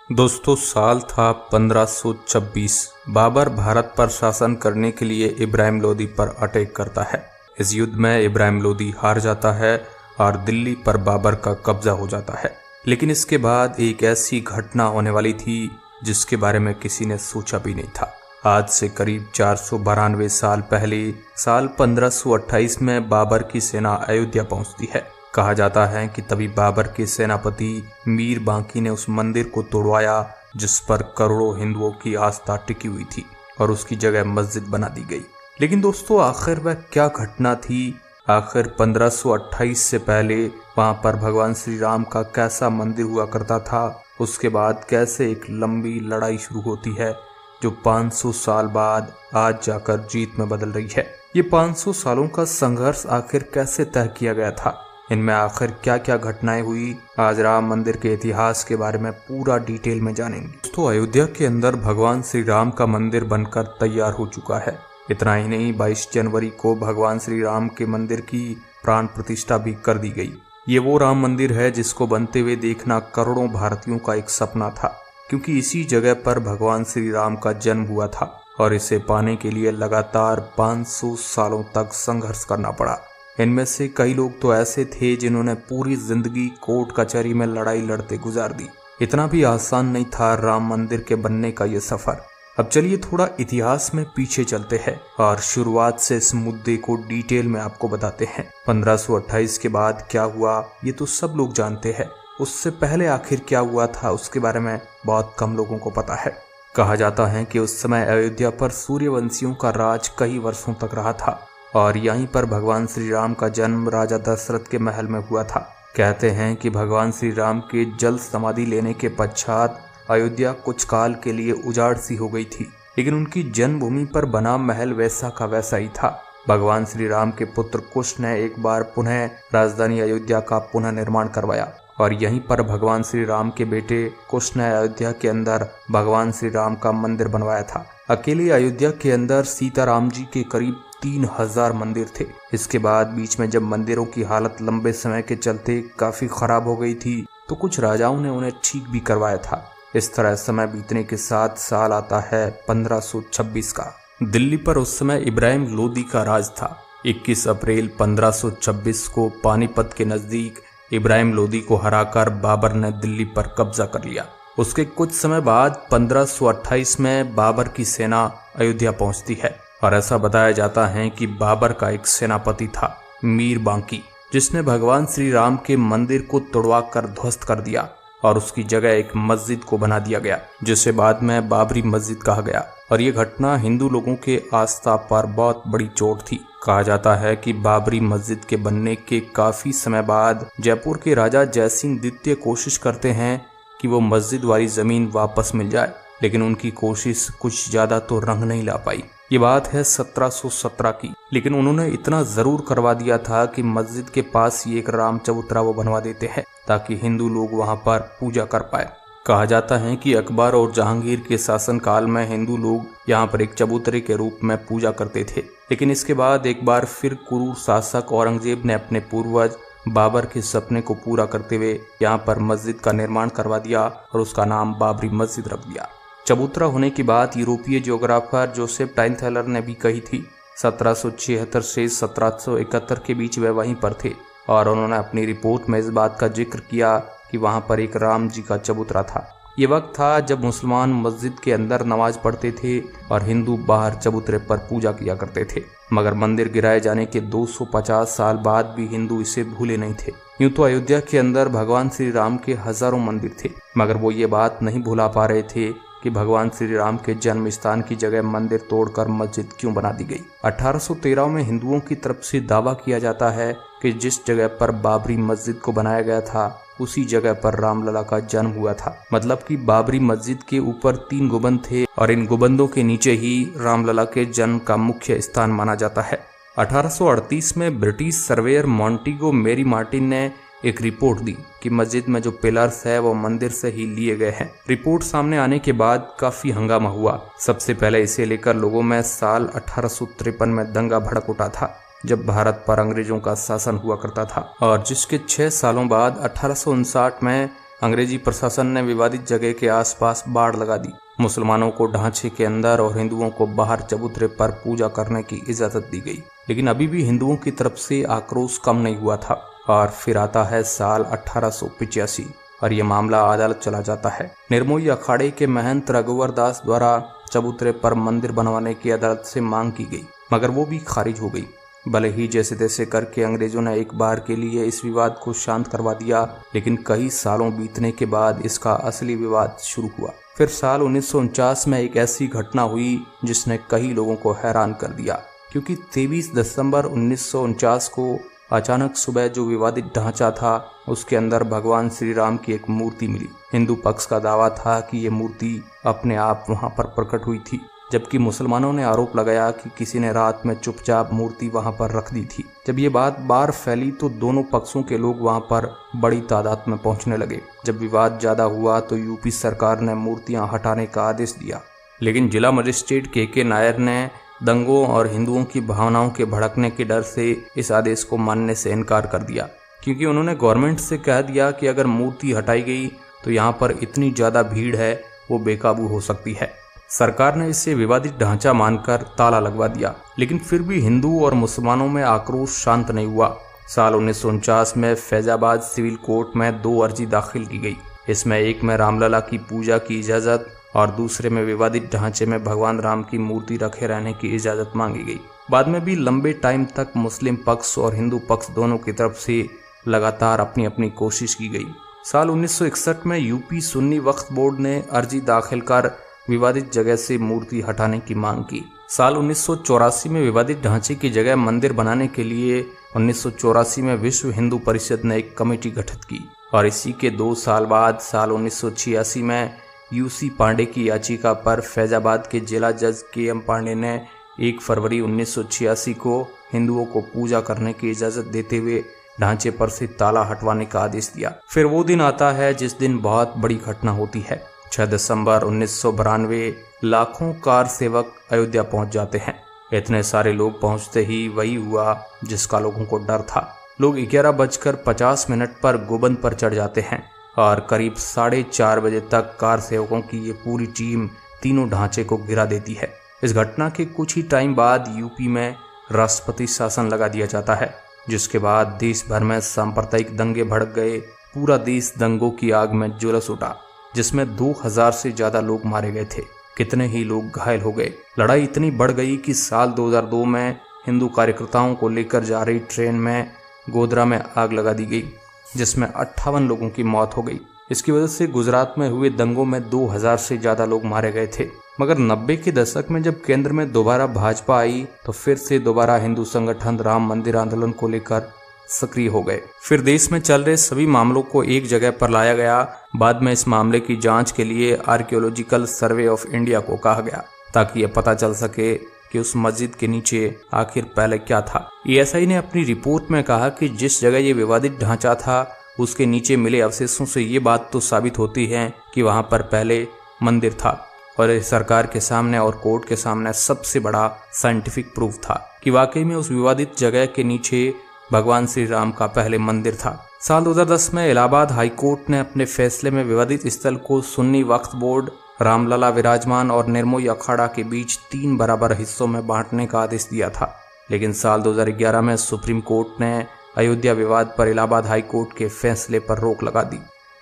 दोस्तों, साल था 1526। बाबर भारत पर शासन करने के लिए इब्राहिम लोदी पर अटैक करता है। इस युद्ध में इब्राहिम लोदी हार जाता है और दिल्ली पर बाबर का कब्जा हो जाता है। लेकिन इसके बाद एक ऐसी घटना होने वाली थी जिसके बारे में किसी ने सोचा भी नहीं था। आज से करीब 492 साल पहले साल 1528 में बाबर की सेना अयोध्या पहुंचती है। कहा जाता है कि तभी बाबर के सेनापति मीर बांकी ने उस मंदिर को तोड़वाया जिस पर करोड़ों हिंदुओं की आस्था टिकी हुई थी और उसकी जगह मस्जिद बना दी गई। लेकिन दोस्तों, आखिर वह क्या घटना थी? आखिर 1528 से पहले वहां पर भगवान श्री राम का कैसा मंदिर हुआ करता था? उसके बाद कैसे एक लंबी लड़ाई शुरू होती है जो 500 साल बाद आज जाकर जीत में बदल रही है? ये 500 सालों का संघर्ष आखिर कैसे तय किया गया था? इनमें आखिर क्या क्या घटनाएं हुई? आज राम मंदिर के इतिहास के बारे में पूरा डिटेल में जानेंगे। दोस्तों, अयोध्या के अंदर भगवान श्री राम का मंदिर बनकर तैयार हो चुका है। इतना ही नहीं, 22 जनवरी को भगवान श्री राम के मंदिर की प्राण प्रतिष्ठा भी कर दी गई। ये वो राम मंदिर है जिसको बनते हुए देखना करोड़ों भारतीयों का एक सपना था, क्योंकि इसी जगह पर भगवान श्री राम का जन्म हुआ था और इसे पाने के लिए लगातार 500 सालों तक संघर्ष करना पड़ा। इनमें से कई लोग तो ऐसे थे जिन्होंने पूरी जिंदगी कोर्ट कचहरी में लड़ाई लड़ते गुजार दी। इतना भी आसान नहीं था राम मंदिर के बनने का ये सफर। अब चलिए थोड़ा इतिहास में पीछे चलते हैं और शुरुआत से इस मुद्दे को डिटेल में आपको बताते हैं। 1528 के बाद क्या हुआ ये तो सब लोग जानते हैं। उससे पहले आखिर क्या हुआ था उसके बारे में बहुत कम लोगों को पता है। कहा जाता है कि उस समय अयोध्या पर सूर्यवंशियों का राज कई वर्षों तक रहा था और यहीं पर भगवान श्री राम का जन्म राजा दशरथ के महल में हुआ था। कहते हैं कि भगवान श्री राम के जल समाधि लेने के पश्चात अयोध्या कुछ काल के लिए उजाड़ सी हो गई थी, लेकिन उनकी जन्मभूमि पर बना महल वैसा का वैसा ही था। भगवान श्री राम के पुत्र कुश ने एक बार पुनः राजधानी अयोध्या का पुनः निर्माण करवाया और यहीं पर भगवान श्री राम के बेटे कुश ने अयोध्या के अंदर भगवान श्री राम का मंदिर बनवाया था। अकेले अयोध्या के अंदर सीताराम जी के करीब 3000 मंदिर थे। इसके बाद बीच में जब मंदिरों की हालत लंबे समय के चलते काफी खराब हो गई थी तो कुछ राजाओं ने उन्हें ठीक भी करवाया था। इस तरह समय बीतने के साथ साल आता है 1526 का। दिल्ली पर उस समय इब्राहिम लोदी का राज था। 21 अप्रैल 1526 को पानीपत के नजदीक इब्राहिम लोदी को हराकर बाबर ने दिल्ली पर कब्जा कर लिया। उसके कुछ समय बाद 1528 में बाबर की सेना अयोध्या पहुंचती है और ऐसा बताया जाता है कि बाबर का एक सेनापति था मीर बांकी, जिसने भगवान श्री राम के मंदिर को तोड़वा कर ध्वस्त कर दिया और उसकी जगह एक मस्जिद को बना दिया गया, जिसे बाद में बाबरी मस्जिद कहा गया। और ये घटना हिंदू लोगों के आस्था पर बहुत बड़ी चोट थी। कहा जाता है कि बाबरी मस्जिद के बनने के काफी समय बाद जयपुर के राजा जयसिंह द्वितीय कोशिश करते हैं कि वो मस्जिद वाली जमीन वापस मिल जाए, लेकिन उनकी कोशिश कुछ ज्यादा तो रंग नहीं ला पाई। ये बात है 1717 की, लेकिन उन्होंने इतना जरूर करवा दिया था कि मस्जिद के पास ही एक राम चबूतरा वो बनवा देते हैं ताकि हिंदू लोग वहां पर पूजा कर पाए। कहा जाता है कि अकबर और जहांगीर के शासन काल में हिंदू लोग यहाँ पर एक चबूतरे के रूप में पूजा करते थे, लेकिन इसके बाद एक बार फिर क्रूर शासक औरंगजेब ने अपने पूर्वज बाबर के सपने को पूरा करते हुए यहाँ पर मस्जिद का निर्माण करवा दिया और उसका नाम बाबरी मस्जिद रख दिया। चबूतरा होने की बात यूरोपीय जियोग्राफर जोसेफ टाइनथैलर ने भी कही थी। 1776 से 1771 के बीच वे वहीं पर थे और उन्होंने अपनी रिपोर्ट में इस बात का जिक्र किया कि वहां पर एक राम जी का चबूतरा था। ये वक्त था जब मुसलमान मस्जिद के अंदर नमाज पढ़ते थे और हिंदू बाहर चबूतरे पर पूजा किया करते थे। मगर मंदिर गिराए जाने के 250 साल बाद भी हिंदू इसे भूले नहीं थे। यूं तो अयोध्या के अंदर भगवान श्री राम के हजारों मंदिर थे, मगर वो ये बात नहीं भुला पा रहे थे कि भगवान श्री राम के जन्म स्थान की जगह मंदिर तोड़कर मस्जिद क्यों बना दी गई। 1813 में हिंदुओं की तरफ से दावा किया जाता है कि जिस जगह पर बाबरी मस्जिद को बनाया गया था उसी जगह पर रामलला का जन्म हुआ था। मतलब कि बाबरी मस्जिद के ऊपर 3 गुंबद थे और इन गुंबदों के नीचे ही रामलला के जन्म का मुख्य स्थान माना जाता है। 1838 में ब्रिटिश सर्वेयर मॉन्टेगो मेरी मार्टिन ने एक रिपोर्ट दी कि मस्जिद में जो पिलर्स है वो मंदिर से ही लिए गए हैं। रिपोर्ट सामने आने के बाद काफी हंगामा हुआ। सबसे पहले इसे लेकर लोगों में साल 1853 में दंगा भड़क उठा था, जब भारत पर अंग्रेजों का शासन हुआ करता था, और जिसके 6 सालों बाद 1859 में अंग्रेजी प्रशासन ने विवादित जगह के आसपास बाड़ लगा दी। मुसलमानों को ढांचे के अंदर और हिंदुओं को बाहर चबूतरे पर पूजा करने की इजाजत दी गई, लेकिन अभी भी हिंदुओं की तरफ से आक्रोश कम नहीं हुआ था। और फिर आता है साल 1885 और ये मामला अदालत चला जाता है। निर्मोही अखाड़े के महंत रघुवर दास द्वारा चबूतरे पर मंदिर बनवाने की अदालत से मांग की गई, मगर वो भी खारिज हो गई। भले ही जैसे तैसे करके अंग्रेजों ने एक बार के लिए इस विवाद को शांत करवा दिया, लेकिन कई सालों बीतने के बाद इसका असली विवाद शुरू हुआ। फिर साल 1949 में एक ऐसी घटना हुई जिसने कई लोगों को हैरान कर दिया, क्योंकि 23 दिसंबर 1949 को अचानक सुबह जो विवादित ढांचा था उसके अंदर भगवान श्री राम की एक मूर्ति मिली। हिंदू पक्ष का दावा था कि ये मूर्ति अपने आप वहां पर प्रकट हुई थी, जबकि मुसलमानों ने आरोप लगाया कि किसी ने रात में चुपचाप मूर्ति वहां पर रख दी थी। जब ये बात बाहर फैली तो दोनों पक्षों के लोग वहां पर बड़ी तादाद में पहुंचने लगे। जब विवाद ज्यादा हुआ तो यूपी सरकार ने मूर्तियां हटाने का आदेश दिया, लेकिन जिला मजिस्ट्रेट के नायर ने दंगों और हिंदुओं की भावनाओं के भड़कने के डर से इस आदेश को मानने से इनकार कर दिया, क्योंकि उन्होंने गवर्नमेंट से कह दिया कि अगर मूर्ति हटाई गई तो यहाँ पर इतनी ज्यादा भीड़ है वो बेकाबू हो सकती है। सरकार ने इसे विवादित ढांचा मानकर ताला लगवा दिया, लेकिन फिर भी हिंदू और मुसलमानों में आक्रोश शांत नहीं हुआ। साल 1949 में फैजाबाद सिविल कोर्ट में 2 अर्जी दाखिल की गई। इसमें एक में रामलला की पूजा की इजाजत और दूसरे में विवादित ढांचे में भगवान राम की मूर्ति रखे रहने की इजाजत मांगी गई। बाद में भी लंबे टाइम तक मुस्लिम पक्ष और हिंदू पक्ष दोनों की तरफ से लगातार अपनी अपनी कोशिश की गई। साल 1961 में यूपी सुन्नी वक्फ बोर्ड ने अर्जी दाखिल कर विवादित जगह से मूर्ति हटाने की मांग की। साल 1984 में विवादित ढांचे की जगह मंदिर बनाने के लिए 1984 में विश्व हिंदू परिषद ने एक कमेटी गठित की और इसी के 2 साल बाद साल 1986 में यूसी पांडे की याचिका पर फैजाबाद के जिला जज KM पांडे ने 1 फरवरी 1986 को हिंदुओं को पूजा करने की इजाजत देते हुए ढांचे पर से ताला हटवाने का आदेश दिया। फिर वो दिन आता है जिस दिन बहुत बड़ी घटना होती है। 6 दिसंबर 1992 लाखों कार सेवक अयोध्या पहुंच जाते हैं। इतने सारे लोग पहुंचते ही वही हुआ जिसका लोगों को डर था। लोग 11:50 पर गोबंद पर चढ़ जाते हैं और करीब 4:30 बजे तक कार सेवकों की ये पूरी टीम तीनों ढांचे को गिरा देती है। इस घटना के कुछ ही टाइम बाद यूपी में राष्ट्रपति शासन लगा दिया जाता है, जिसके बाद देश भर में सांप्रदायिक दंगे भड़क गए। पूरा देश दंगों की आग में झुलस उठा, जिसमें 2000 से ज्यादा लोग मारे गए थे। कितने ही लोग घायल हो गए। लड़ाई इतनी बढ़ गई कि साल 2002 में हिंदू कार्यकर्ताओं को लेकर जा रही ट्रेन में गोधरा में आग लगा दी गई, जिसमें 58 लोगों की मौत हो गई। इसकी वजह से गुजरात में हुए दंगों में 2000 से ज्यादा लोग मारे गए थे। मगर 90 के दशक में जब केंद्र में दोबारा भाजपा आई तो फिर से दोबारा हिंदू संगठन राम मंदिर आंदोलन को लेकर सक्रिय हो गए। फिर देश में चल रहे सभी मामलों को एक जगह पर लाया गया। बाद में इस मामले की जांच के लिए आर्कियोलॉजिकल सर्वे ऑफ इंडिया को कहा गया, ताकि यह पता चल सके कि उस मस्जिद के नीचे आखिर पहले क्या था। ASI ने अपनी रिपोर्ट में कहा कि जिस जगह ये विवादित ढांचा था उसके नीचे मिले अवशेषों से ये बात तो साबित होती है कि वहां पर पहले मंदिर था, और सरकार के सामने और कोर्ट के सामने सबसे बड़ा साइंटिफिक प्रूफ था कि वाकई में उस विवादित जगह के नीचे भगवान श्री राम का पहले मंदिर था। साल 2010 में इलाहाबाद हाई कोर्ट ने अपने फैसले में विवादित स्थल को सुन्नी वक्फ बोर्ड, रामलला विराजमान और निर्मोही अखाड़ा के बीच 3 बराबर हिस्सों में बांटने का आदेश दिया था। लेकिन साल 2011 में सुप्रीम कोर्ट ने अयोध्या विवाद पर इलाहाबाद हाई कोर्ट के फैसले पर रोक लगा दी।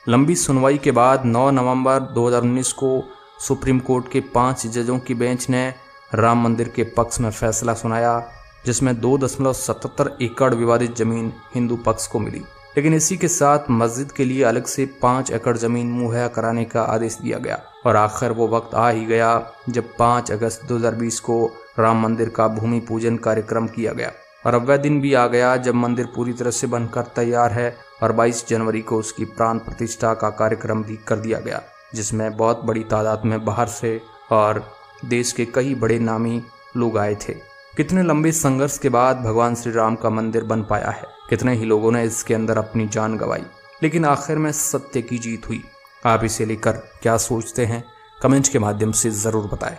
लंबी सुनवाई के बाद 9 नवंबर 2019 को सुप्रीम कोर्ट के 5 जजों की बेंच ने राम मंदिर के पक्ष में फैसला सुनाया, जिसमें 2.77 एकड़ विवादित जमीन हिंदू पक्ष को मिली। लेकिन इसी के साथ मस्जिद के लिए अलग से 5 एकड़ जमीन मुहैया कराने का आदेश दिया गया। और आखिर वो वक्त आ ही गया जब 5 अगस्त 2020 को राम मंदिर का भूमि पूजन कार्यक्रम किया गया। और अब वह दिन भी आ गया जब मंदिर पूरी तरह से बनकर तैयार है और 22 जनवरी को उसकी प्राण प्रतिष्ठा का कार्यक्रम भी कर दिया गया, जिसमें बहुत बड़ी तादाद में बाहर से और देश के कई बड़े नामी लोग आए थे। कितने लंबे संघर्ष के बाद भगवान श्री राम का मंदिर बन पाया है। कितने ही लोगों ने इसके अंदर अपनी जान गंवाई, लेकिन आखिर में सत्य की जीत हुई। आप इसे लेकर क्या सोचते हैं, कमेंट के माध्यम से जरूर बताएं।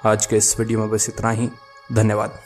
आज के इस वीडियो में बस इतना ही। धन्यवाद।